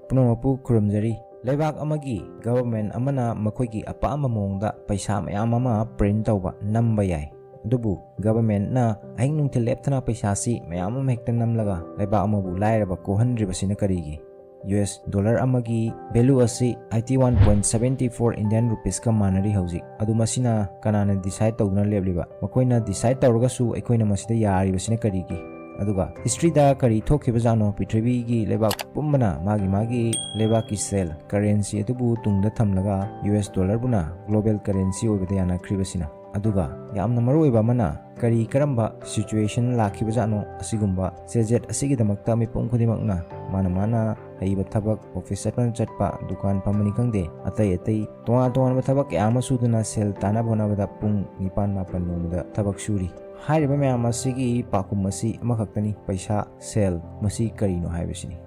Punomapu Kurumjari Lebak amagi government amana makoigi apama mongda paisa mayam ama print tauba namba yai. Dubu government na aing nungtil leptana paisa si mayam ama hekta namlaga lebak amabu lairaba kokhandribasi na karigi. US dollar amagi value asi 81.74 Indian rupees ka manari hauzik. Adu masina kanana decide tawduna lebliba. Makoina decide tawragasu aikoina masida yaribasi na karigi. Aduga history da kari thokibajano Prithvi gi lebak pumbana magi lebak ki sel currency adubu tungda thamlaga US dollar buna global currency obede yana kribasina. Aduga yamna maroiba mana kari karamba situation lakhibajano asigumba sejet asigi damakta mipum khudimakna mana haiba thabak office chatpa dukan pamani kangde atai tonga thabak yama suduna sel tana bona bada pung nipan mapan nomda thabak suri. Hairiba mayam asigi pakum masi amakhaktani paisa sel masi karino haibasini.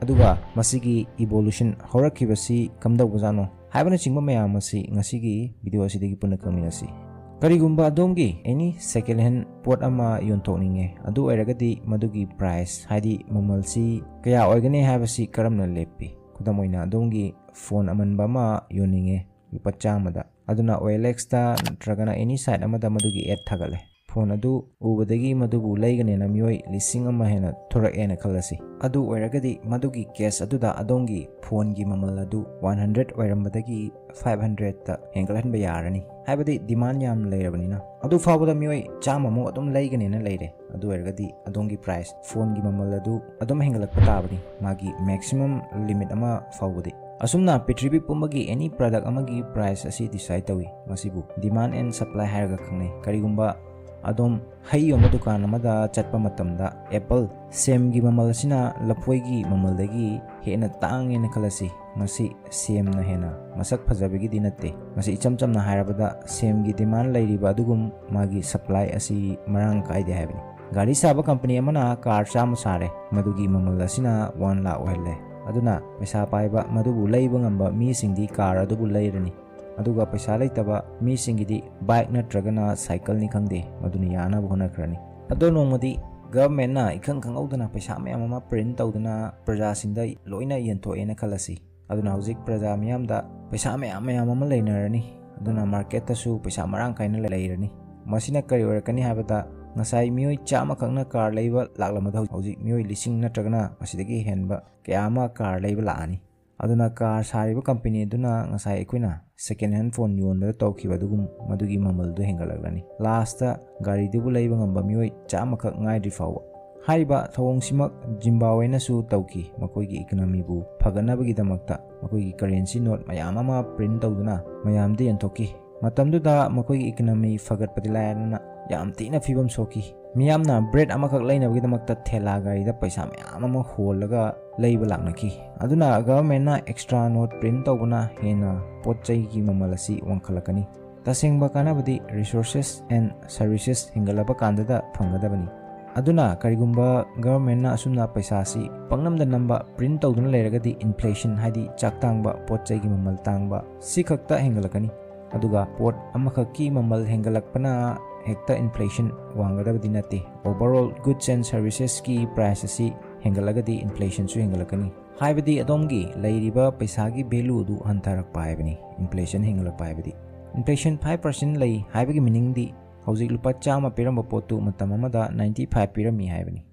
Aduga masigi evolution horakibasi kamdawbajano haibana chingba mayam asi ngasigi video asidagi punna kaminasi. Karigumba adomgi any second hand pot ama yontokninge adu oiragadi madugi price haidi mamalsi kaya oigane haibasi karamna leppi. Kudamoina adomgi phone amanba ma yoninge lupa chamada aduna OLX ta natragana any site amada madugi ad thagale. Phone adu ubadagi madubu laiganena mioi lising ama hena thorakena khalasi. Adu oiragadi madugi case aduda adongi phone gi mamal adu 100 oirambadagi 500 ta hengalhanba yarani. Haibadi demand yam leirabanina. Adu fawada mioi chama mo adum laiganena leire. Adu oiragadi adongi price phone gi mamal adu adum hengalakpa tabani. Magi maximum limit ama fawadi. Asumna Prithvi pumbagi any product amagi price asi decide tawi. Masibu demand and supply haraga khangnai. Karigumba adom hai yoma dukan amada chatpa matamda apple sem gi mamal sina lapoi gi mamal dagi hena tangena khalasi masi sem na hena masak phajabigi dinate masi ichamcham na hairabada sem gi demand lairiba dugum magi supply asi marang kaide haibni. Gari saba company amana car chama sare madugi mamal asina 1 lakh ohelle aduna paisa paiba madubu leiba ngamba mi singdi car adubu leirani. Aduga paisa laitaba mi singidi bike natragana cycle ni khangde maduni yana bhona khrani. Ado nongmadi government na ikhang khangaudana paisa mayam ama print tawduna praja singda loina yenthoena khalasi. Aduna hauzik praja miyamda paisa mayam ama leinarani. Aduna market tasu paisa marang kaina leirani. Masina kari oirakani habata ngasai mioi chama khangna car leiba laklamada hauzik mioi lising natragana masidagi henba kayama car leiba laani. Aduna car sariba company aduna ngasai ekwina second hand phone yonda tawkhiba dugum madugi mamal du hengalaglani. Last ta gari dubu leiba ngamba mioi chama khak ngaidri fawa. Haiba thawong simak Zimbabwe na su tawki makoigi economy bu phaganabagi damakta makoigi currency note mayam ama print tawduna mayamde yenthoki. Matamduda makoigi economy fagatpadi lairana yam tina fibam soki. Miyamna bread amakak lainabagi damakta thela gari da paisa mayam ama holaga leiba laknaki. Aduna government na extra note print tawbana hena potchai gi mamalasi wangkhalakani. Tasengba kanabadi resources and services hingalaba kandada phangadabani. Aduna karigumba government na asumna paisa si pangnamda namba print tawduna leiragadi inflation haidi chaktangba potchai gi mamal tangba si khakta hingalakani. Aduga pot amakaki mamal hengalakpana hekta inflation wangadabadi nate. Overall goods and services ki price asi hengalagadi inflation su hengalakani. Haibadi adomgi lairiba paisa gi value du hantarakpa haibani. Inflation hengalakpa haibadi. Inflation 5% lei haibagi meaning di hauzik lupa chama piramba potu matam amada 95 pirami haibani.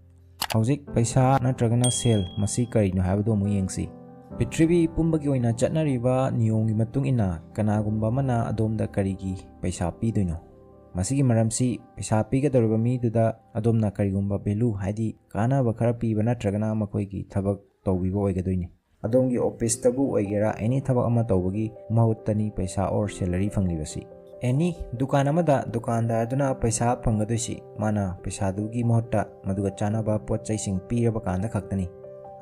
Hauzik paisa natragana sale masi karino haibado mu yengsi. Prithvi pumbagi oina chatnariba niyomgi matung ina kanagumba mana adomda karigi paisa pidoino. Masigi maramsi paisa pigadoriba mi duda adomna karigumba value haidi kanaba khara piba natragana makoigi thabak tawbiba oigadoini. Adomgi office tabu oigera any thabak ama tawbagi mahuttani paisa or salary fanglibasi. Any dukan amada dukandar aduna paisa phangadoisi mana paisa dugi mahutta maduga chanaba potchai sing piraba kanda khaktani.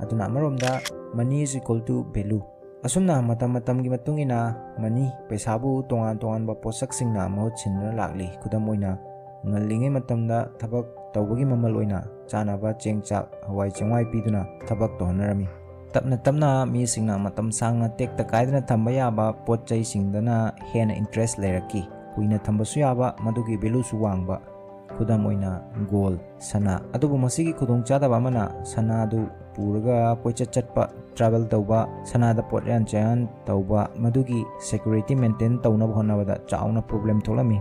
Aduna amaromda money is equal to value. Asumna matam-matamgi matungina money paisabu tongan ba posak singna mahut sinna lakli kudam oina ngallingai matamda thabak tawbagi mamal oina chanaba chengchak hawai chengwai piduna thabak tohnarami. Tapna mi singna matam sangna tekta kaidana thamba yaba potchai singdana hena interest leiraki kuina thambasu yaba madugi value su wangba kudam oina gold sana adubu masigi khudong chadaba mana sana du puraga koichat chatpa travel tauba sanada pot yan chan tauba madugi security maintain tauna bhonabada chauna problem tholami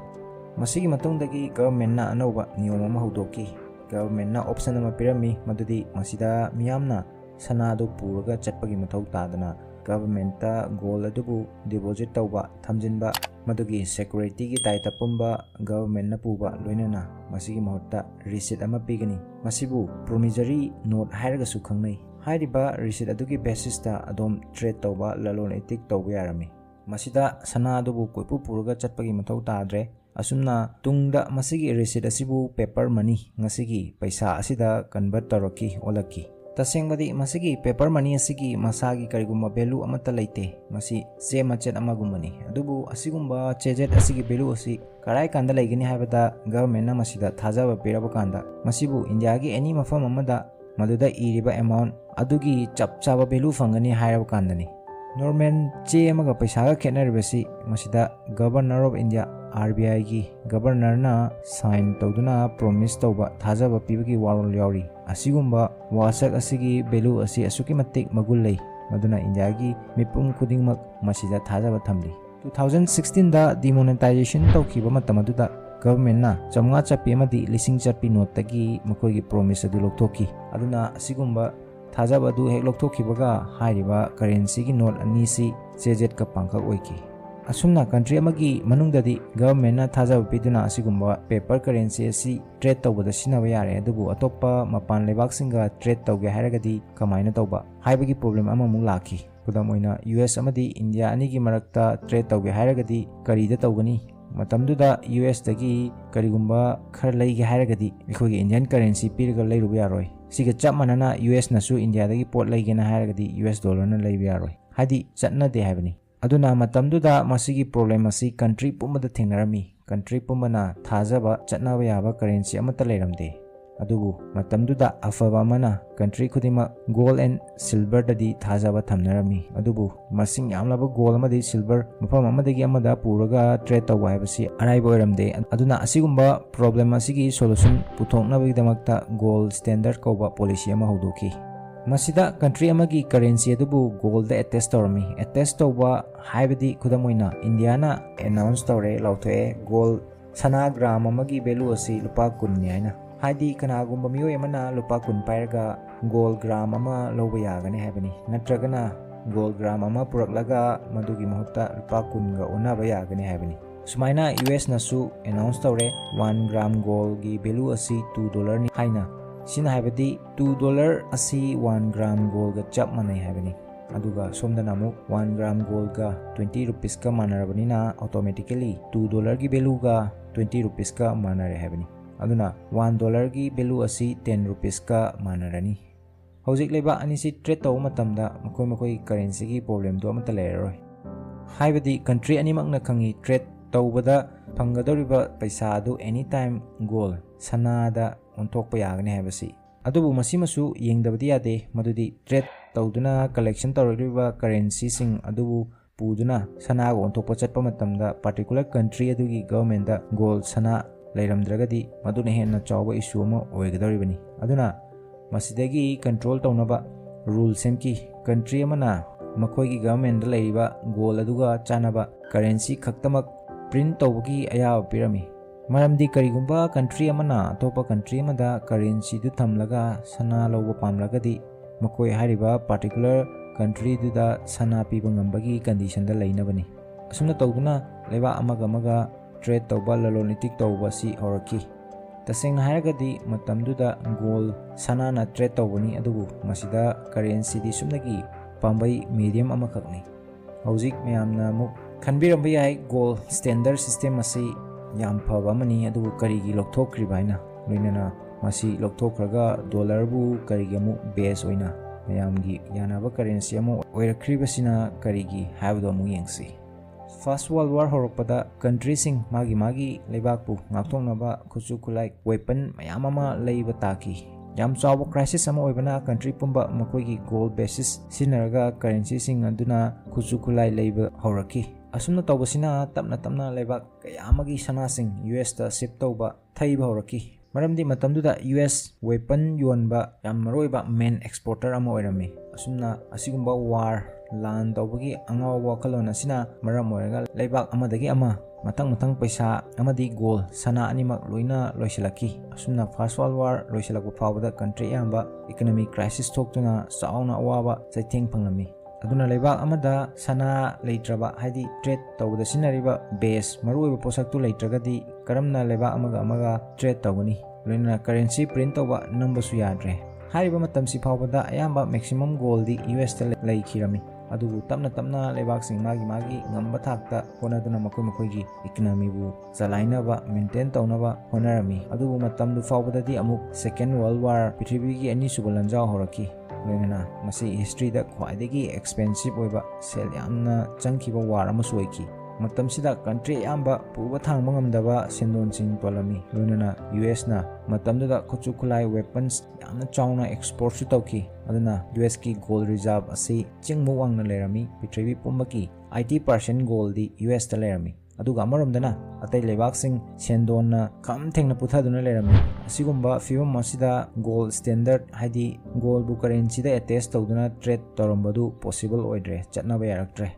masigi matungdagi government na anova niyom ama hodoki government na option ama pirami madudi masida miyamna sanadu puraga chatpagi mathau tadana government ta goal adubu deposit tauba thamjinba madugi security gi daita pumba government na puba loinana masigi mahutta receipt ama pigani masibu promissory note hairaga su khangnai hairiba receipt adugi basis ta adom trade tauba lalon etik tauba yarami masida sana adubu koipu puraga chatpagi mathau tadre asumna tungda masigi receipt asibu paper money ngasigi paisa asida convert taraki olaki tasengbadi masigi paper money asigi masagi karigumba value amata leite masi che machet amagumani adubu asigumba chejet asigi value asi karai kanda leigini habada government na masida thajaba piraba kanda masibu india gi any mafam amada maduda iriba amount adugi chapchaba value fangani hairaba kandani normal che amaga paisa ga khenaribasi masida governor of india RBI gi governor na sign tawduna promise tawba thajaba pibagi warol yauri asigumba wasak asigi value asi asuki matik magul lei maduna india gi mipum khudingmak masida thajaba thamli 2016 da demonetization tawkiba matamaduda government na chamnga chapi amadi lising chapi note tagi makoi gi promise adu loktoki aduna asigumba thajaba du hek loktokhibaga hairiba currency gi note ani si chejet ka pangkhak oiki asumna country amagi manungdadi government na thajaba piduna asigumba paper currency asi trade tawbada sinaba yare adubu atoppa mapan lebak singa trade tawge hairagadi kamaina tawba haibagi problem amamu laki kudam oina US amadi India ani gi marakta trade tawge hairagadi karida tawgani matamduda US dagi karigumba khar leige hairagadi ikhogi Indian currency piraga leiruba yaroi siga chap manana US nasu India dagi pot leigena hairagadi US dollar na leiba yaroi hadi chatna de haibani aduna matamduda masigi problem asi country pumada thingnarami country pumana thajaba chatnaba yaba currency amata leiramde adubu matamduda afaba mana country khudima gold and silver dadi thajaba thamnarami adubu masing yamlaba gold amadi silver mafam amadagi amada puraga trade tawa habasi araiba oiramde aduna asigumba problem asigi solution puthoknabagi damakta gold standard koba policy ama hodoki masida country amagi currency adubu gold da attest tawba haibadi khudamoina indiana announce tawre lauthe gold sana gram amagi value asi lupa 10 ni haina haidi kanagumba miyoi amana lupa 10 pairaga gold gram ama loba yagani haibani natragana gold gram ama puraklaga madugi mahutta lupa 10 ga onaba yagani haibani sumaina US nasu announce tawre 1 gram gold gi value asi $2 ni haina sina haibadi $2 asi 1 gram gold ga chap manai haibani aduga somda namu 1 gram gold ga 20 rupees ka manarabani na automatically $2 gi value ga 20 rupees ka manare haibani aduna $1 gi value asi 10 rupees ka manarani hojik leba ani si trade taw matamda makoi currency gi problem do amata leroi haibadi country animak na khangi trade tawbada phangadoriba paisa adu anytime gold sanada onthokpa yagani haibasi adubu masimasu yengdabadi yade madudi trade tawduna collection tawriba currency sing adubu puduna sana go onthokpa chatpa matamda particular country adugi government da gold sana leiramdragadi maduna henna chawba issue ma oigadoribani aduna masidagi control tawnaba rule semki country amana makoi gi government da leiba gold aduga chanaba currency khaktamak print tawbagi aya pirami maramdi karigumba country amana topa country amada currency du thamlaga sana loba pamlagadi makoi hariba particular country du da sana piba ngambagi condition da leinabani asumna tawduna leba amaga trade tawba lalonitik tawba si horaki tasengna hairagadi matamduda gold sana na trade tawbani adubu masida currency di sumnagi pambai medium amakhakni hojik mayamna muk khanbiramba yai gold standard system asi yam phaba mani adu karigi lokthokriba haina loinana masi lokthokraga dollar bu karigi mu base oina mayamgi yanaba currency amu oirakribasina karigi habdo mu yengsi first world war horoppada country sing magi lebakpu ngakthongnaba khuchu khulai weapon mayam ama leiba taki yam chawa crisis ama oibana country pumba makoigi gold basis sinaraga currency sing aduna khuchu khulai leiba horaki asumna tawbasina tapna lebak kayamagi sana sing US ta ship tawba thaiba horaki ꯃꯔꯝꯗꯤ ꯃꯇꯝꯗꯨꯗ US weapon ꯌꯣꯟꯕ ꯌꯥꯝ ꯃꯔꯨꯑꯣꯏꯕ main exporter ꯑꯃ ꯑꯣꯏꯔꯝꯃꯤ ꯑꯁꯨꯝꯅ ꯑꯁꯤꯒꯨꯝꯕ war ꯂꯥꯟ ꯇꯧꯕꯒꯤ ꯑꯉꯥꯎꯕ ꯋꯥꯈꯜꯂꯣꯟ ꯑꯁꯤꯅ ꯃꯔꯝ ꯑꯣꯏꯔꯒ ꯂꯩꯕꯥꯛ ꯑꯃꯗꯒꯤ ꯑꯃ ꯃꯊꯪ ꯄꯩꯁꯥ ꯑꯃꯗꯤ ꯒꯣꯜ ꯁꯅꯥ ꯑꯅꯤꯃꯛ ꯂꯣꯏꯅ ꯂꯣꯏꯁꯤꯜꯂꯛꯈꯤ ꯑꯁꯨꯝꯅ ꯐꯥꯔꯁ ꯋꯥꯔꯜ ꯋꯥꯔ ꯂꯣꯏꯁꯤꯜꯂꯛꯄ ꯐꯥꯎꯕꯗ ꯀꯟꯇ꯭ꯔꯤ ꯑꯌꯥꯝꯕ ꯏꯀꯣꯅꯣꯃꯤꯛ ꯀ꯭ꯔꯥꯏꯁꯤꯁ ꯊꯣꯛꯇꯨꯅ ꯆꯥꯎꯅ ꯑꯋꯥꯕ ꯆꯩꯊꯦꯡ ꯐꯪꯂꯝꯃꯤ ꯑꯗꯨꯅ ꯂꯩꯕꯥꯛ ꯑꯃꯗ ꯁꯅꯥ ꯂꯩꯇ꯭ꯔꯕ ꯍꯥꯏꯗꯤ ꯇ꯭ꯔꯦꯗ ꯇꯧꯕꯗ ꯁꯤꯖꯤꯟꯅꯔꯤꯕ ꯕꯦꯁ ꯃꯔꯨꯑꯣꯏꯕ ꯄꯣꯠꯁꯛꯇꯨ ꯂꯩꯇ꯭ꯔꯒꯗꯤ ꯀꯔꯝꯅ ꯂꯩꯕꯥꯛ ꯑꯃꯒ ꯇ꯭ꯔꯦꯗ ꯇꯧꯒꯅꯤ ꯂꯣꯏꯅꯅ ꯀꯔꯦꯟꯁꯤ ꯄ꯭ꯔꯤꯟꯠ ꯇꯧꯕ ꯅꯝꯕꯁꯨ ꯌꯥꯗ꯭ꯔꯦ ꯍꯥꯏꯔꯤꯕ ꯃꯇꯝꯁꯤ ꯐꯥꯎꯕꯗ ꯑꯌꯥꯝꯕ ꯃꯦꯛꯁꯤꯃꯝ ꯒꯣꯜꯗꯤ USꯇ ꯂꯩꯈꯤꯔꯝꯃꯤ ꯑꯗꯨꯕꯨ ꯇꯞꯅ ꯂꯩꯕꯥꯛꯁꯤꯡ ꯃꯥꯒꯤ ꯉꯝꯕ ꯊꯥꯛꯇ ꯍꯣꯠꯅꯗꯨꯅ ꯃꯈꯣꯏꯒꯤ ꯏꯀꯣꯅꯣꯃꯤꯕꯨ ꯆꯂꯥꯏꯅꯕ ꯃꯦꯟꯇꯦꯟ ꯇꯧꯅꯕ ꯍꯣꯠꯅꯔꯝꯃꯤ ꯑꯗꯨꯕꯨ ꯃꯇꯝꯗꯨ ꯐꯥꯎꯕꯗꯗꯤ ꯑꯃꯨꯛ ꯁꯦꯀꯦꯟ ꯋꯥꯔꯜ ꯋꯥꯔ ꯄ꯭ꯔꯤꯊꯤꯕꯤꯒꯤ ꯑꯅꯤꯁꯨꯕ ꯂꯥꯟꯖꯥꯎ ꯍꯧꯔꯛꯈꯤ ꯂꯣꯏꯅꯅ ꯃꯁꯤ ꯍꯤꯁꯇ꯭ꯔꯤꯗ ꯈ꯭ꯋꯥꯏꯗꯒꯤ ꯑꯦꯛꯁꯄꯦꯟꯁꯤቭ ꯑꯣꯏꯕ ꯁꯦꯜ ꯌꯥꯝꯅ ꯆꯪꯈꯤꯕ ꯋꯥꯔ ꯑꯃꯁꯨ ꯑꯣꯏꯈꯤ ꯃꯇꯝꯁꯤꯗ ꯀꯟꯇ꯭ꯔꯤ ꯑꯌꯥꯝꯕ ꯄꯨꯕ ꯊꯥꯡꯕ ꯉꯝꯗꯕ ꯁꯦꯟꯗꯣꯟꯁꯤꯡ ꯇꯣꯜꯂꯝꯃꯤ ꯂꯣꯏꯅꯅ USꯅ ꯃꯇꯝꯗꯨꯗ ꯈꯨꯠꯁꯨ ꯈꯨꯠꯂꯥꯏ ꯋꯦꯄꯟꯁ ꯌꯥꯝꯅ ꯆꯥꯎꯅ ꯑꯦꯛꯁꯄꯣꯔꯠꯁꯨ ꯇꯧꯈꯤ ꯑꯗꯨꯅ USꯀꯤ ꯒꯣꯜ ꯔꯤꯖꯥꯔꯚ ꯑꯁꯤ ꯆꯤꯡꯃꯨꯛ ꯋꯥꯡꯅ ꯂꯩꯔꯝꯃꯤ ꯄ꯭ꯔꯤꯊꯤꯕꯤ ꯄꯨꯝꯕꯒꯤ 80% ꯒꯣꯜꯗꯤ USꯇ ꯂꯩꯔꯝꯃꯤ ꯑꯗꯨꯒ ꯑꯃꯔꯣꯝꯗꯅ ꯑꯇꯩ ꯂꯩꯕꯥꯛꯁꯤꯡ ꯁꯦꯟꯗꯣꯟꯅ ꯈꯝ ꯊꯦꯡꯅ ꯄꯨꯊꯗꯨꯅ ꯂꯩꯔꯝꯃꯤ ꯑꯁꯤꯒꯨꯝꯕ ꯐꯤꯚꯝ ꯑꯁꯤꯗ ꯒꯣꯜ ꯁ꯭ꯇꯦꯟꯗꯔꯠ ꯍꯥꯏꯗꯤ ꯒꯣꯜꯕꯨ ꯀꯔꯦꯟꯁꯤꯗ ꯑꯦꯇꯦꯁ ꯇꯧꯗꯨꯅ ꯇ꯭ꯔꯦꯗ ꯇꯧꯔꯝꯕꯗꯨ ꯄꯣꯁꯤꯕꯜ ꯑꯣꯏꯗ꯭ꯔꯦ ꯆꯠꯅꯕ ꯌꯥꯔꯛꯇ꯭ꯔꯦ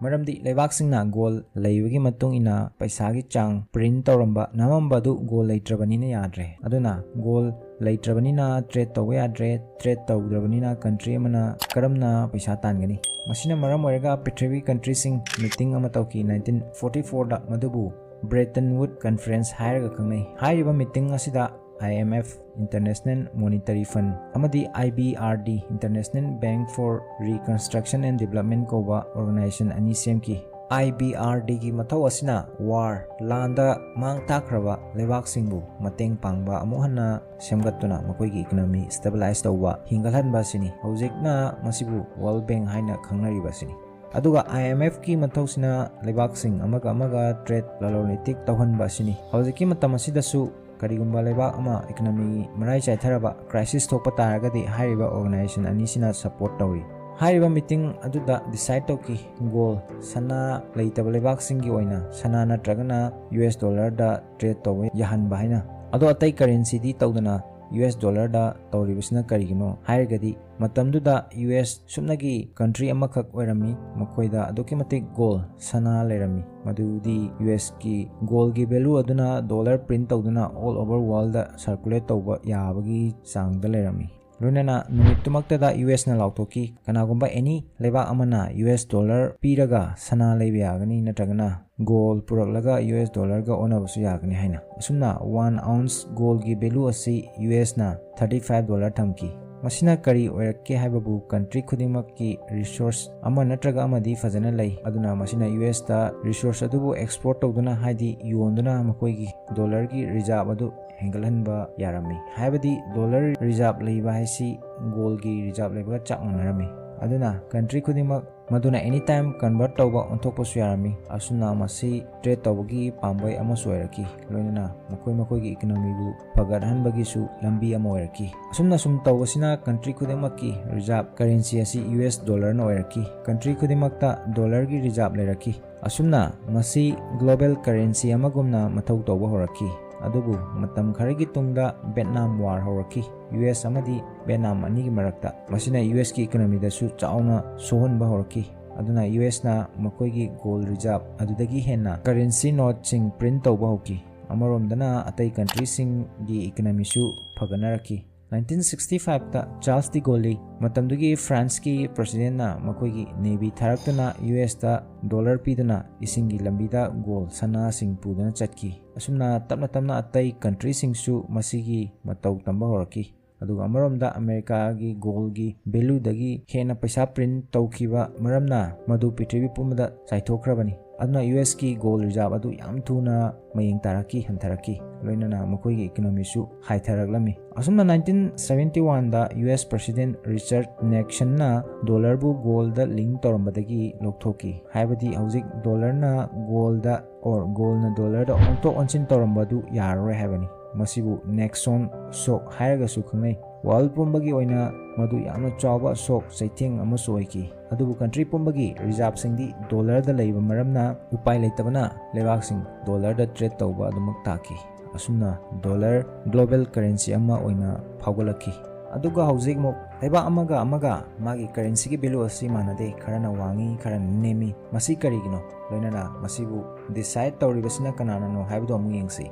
ꯃꯔꯝꯗꯤ ꯂꯩꯕꯥꯛꯁꯤꯡꯅ ꯒꯣꯜ ꯂꯩꯕꯒꯤ ꯃꯇꯨꯡ ꯏꯟꯅ ꯄꯩꯁꯥꯒꯤ ꯆꯥꯡ ꯄ꯭ꯔꯤꯟꯠ ꯇꯧꯔꯝꯕ ꯅꯝꯃꯝꯕꯗꯨ ꯒꯣꯜ ꯂꯩꯇ꯭ꯔꯕꯅꯤꯅ ꯌꯥꯗ꯭ꯔꯦ ꯑꯗꯨꯅ ꯒꯣꯜ ꯂꯩꯇ꯭ꯔꯕꯅꯤꯅ ꯇ꯭ꯔꯦꯗ ꯇꯧꯕ ꯌꯥꯗ꯭ꯔꯦ ꯇ꯭ꯔꯦꯗ ꯇꯧꯗ꯭ꯔꯕꯅꯤꯅ ꯀꯟꯇ꯭ꯔꯤ ꯑꯃꯅ ꯀꯔꯝꯅ ꯄꯩꯁꯥ ꯇꯥꯟꯒꯅꯤ ꯃꯁꯤꯅ ꯃꯔꯝ ꯑꯣꯏꯔꯒ ꯄ꯭ꯔꯤꯊꯤꯕꯤ ꯀꯟꯇ꯭ꯔꯤꯁꯤꯡ ꯃꯤꯇꯤꯡ ꯑꯃ ꯇꯧꯈꯤ 1944ꯗ ꯃꯗꯨꯕꯨ ꯕ꯭ꯔꯦꯇꯟ ꯋꯨꯗ ꯀꯟꯐꯔꯦꯟꯁ ꯍꯥꯏꯔꯒ ꯈꯪꯅꯩ ꯍꯥꯏꯔꯤꯕ ꯃꯤꯇꯤꯡ ꯑꯁꯤꯗ IMF International Monetary Fund amadi IBRD International Bank for Reconstruction and Development kouba organization ani semki IBRD gi mathau asina war landa mang takraba lebak singbu mateng pangba amu hanna semgattuna makoi gi economy stabilize tawba hingalhanba sini hojikna masibu World Bank haina khangnariba sini aduga IMF ki mathosina lebak sing amaga trade lalolitik tawhanba sini hojiki matam asidasu karigumba lebak ama economy marai chaitharaba crisis thokpa taragadi hairiba organization anisina support tawi hairiba meeting aduda decide toki goal sana leitaba lebak singi oina sana natragana US dollar da trade tawi yahanba haina ado atai currency di tawdana US dollar da tawribisna karigino hairigadi matamduda US sumnagi country amakak oirami makoida aduki matik gold sana lerami madudi US ki gold gi value aduna dollar print tawduna all over world da circulate tawba yabagi changda lerami loinana numittumakta da US na lautoki kanagumba any leba amana US dollar piraga sana leiba yagani natragana gold puraklaga US dollar ga onabasu yagani haina asumna 1 ounce gold gi value asi US na $35 thamki masina kari oirakke haibabu country khudimaki resource ama natraga amadi fajana lei aduna masina US ta resource adubu export tawduna haidi yonduna makoigi dollar gi reserve adu hengalhanba yarami haibadi dollar reserve leiba haisi gold gi reserve leiba chak manarami aduna country khudimak maduna anytime convert tawba onthokpasu yarami asuna masi trade tawgi pambai ama soiraki loinana makoi gi economy bu pagadhanbagi su lambi ama oiraki asumna sum tawasina country khudimaki reserve currency asi US dollar na oiraki country khudimakta dollar gi reserve leraki asumna masi global currency amagumna mathau tawba horaki adubu matam kharigi tungda Vietnam war horaki US amadi Vietnam ani gi marakta masina US ki economy da su chauna sohonba horaki aduna US na makoi gi gold reserve adudagi henna currency note sing print tawba hoki amarom dana atai country sing gi economy su phaganaraki 1965 ta Charles de Gaulle matamdugi France ki president na makoi gi navy tharaktuna US ta dollar piduna isingi lambida gold sana sing pudana chatki asumna tapna atai country sing su masigi matau tamba horaki aduga amaramda America gi gold gi value dagi hena paisa print tawkiba maramna madu prithibi pumada saithokrabani aduna US ki gold reserve adu yam thuna mayeng taraki hantharaki loinana makoi gi economy su haitharaglami asumna 1971 da US president Richard Nixon na dollar bu gold da link torambadagi lokthoki haibadi hojik dollar na gold da or gold na dollar da ontok onsin torambadu yarore haibani masibu Nixon shock hairaga su khangai world pumbagi oina madu yamna chawba shock saitheng ama soiki adubu country pumbagi reserve singdi dollar da leiba maramna upai leitabana lebak sing dollar da trade tawba adumak taki asumna dollar global currency ama oina phawgalaki aduga hojik muk leba amaga magi currency gi value asi manade kharana wangi kharana nemi masi karigino loinana masibu decide tawribasina kanana no haibdo amu yengsi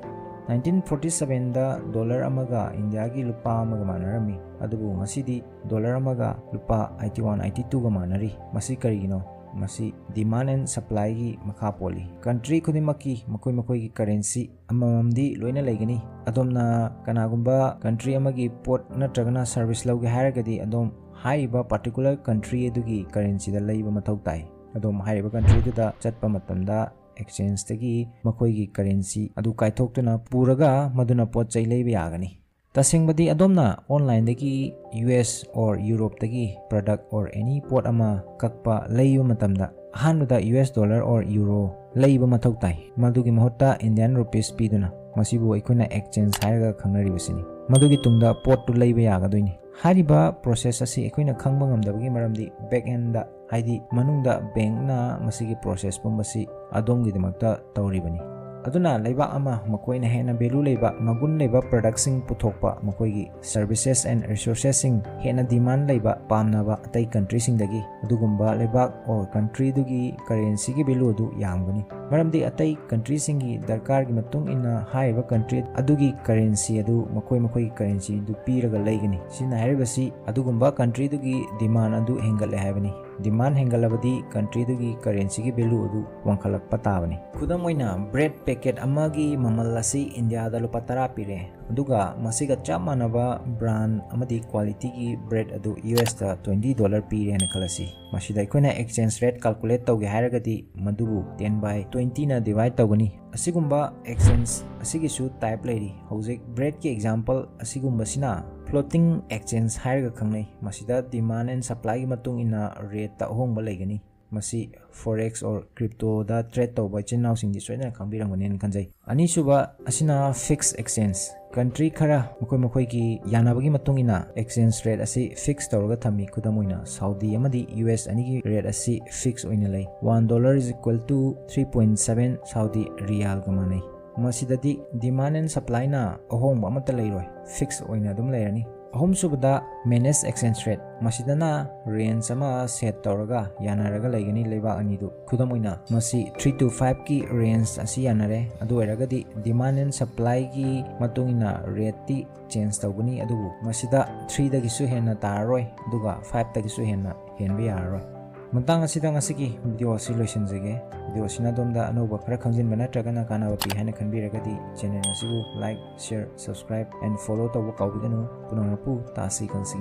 1947 da dollar amaga India gi lupa amaga manarami adubu masidi dollar amaga lupa 81 82 ga manari masi karigino masi demand and supply gi makha poli country khudimaki makoi gi currency amamamdi loina legani adomna kanagumba country amagi port natragana service lawge haragadi adom haiba particular country edugi currency da leiba mathau tai adom haiba country da chatpa matamda exchange tagi makoi currency adu kaithoktuna puraga maduna pot chai leiba yagani tasingbadi adomna online dagi US or Europe dagi product or any port ama kakpa leiba matamda hanuda US dollar or euro leiba mathau tai madugi mahutta Indian rupees piduna masibu ikuna exchange haiga khangnari basini madugi tungda port tu leiba yagadoini hariba process asi ikuna khangba ngamdabagi maramdi back end da haidi manungda bank na masigi process pumbasi adongi dimakta tawribani aduna leiba ama makoina hena value leiba magun leiba products sing puthokpa makoigi services and resources sing hena demand leiba pamnaba atai country sing dagi adugumba leiba or country dugi currency gi value du yamgani maramdi atai country singi darkar gi matung ina haiba country adugi currency adu makoi currency du piraga leigani sina haribasi adugumba country dugi demand adu hengal haibani demand hengalabadi country dugi currency gi value adu wangkhalak patabani khudam oina bread packet amagi mamal asi India da lupa 10 pire aduga masiga chamanaba brand amadi quality gi bread adu US da $20 pire na khalasi masida ikona exchange rate calculate tawge haragadi madubu 10 by 20 na divide tawgani asigumba exchange asigi su type lairi hojik bread ki example asigumba sina floating exchange haraga khangnai masida demand and supply gi matung ina rate ta hongba leigani masi forex or crypto da trade tawba chinnaw singdi soina khangbirangani khanjai ani suba asina fixed exchange country khara makoi ki yanabagi matung ina exchange rate asi fix tawraga thami kudamoina Saudi amadi US ani gi rate asi fix oina lei $1 is equal to 3.7 Saudi riyal gamanai masidadi demand and supply na ahongba amata leiroi fix oina dum leirani ahom subada manage exchange rate masidana range sama set tawraga yanaraga leigani leiba anidu kudamoina masi 3 to 5 ki range asi yanare adu eragadi demand and supply gi matungina rate ti change tawguni adubu masida 3 dagi su henna taroi duga 5 dagi su henna henbi yaroi matang asida ngasiki video asi loisinjege video sina domda anoba khara khangjin bana tragana kana wapi haina khanbiragadi channel asibu like share subscribe and follow tawba kawbiganu punamapu Tasi Khangsi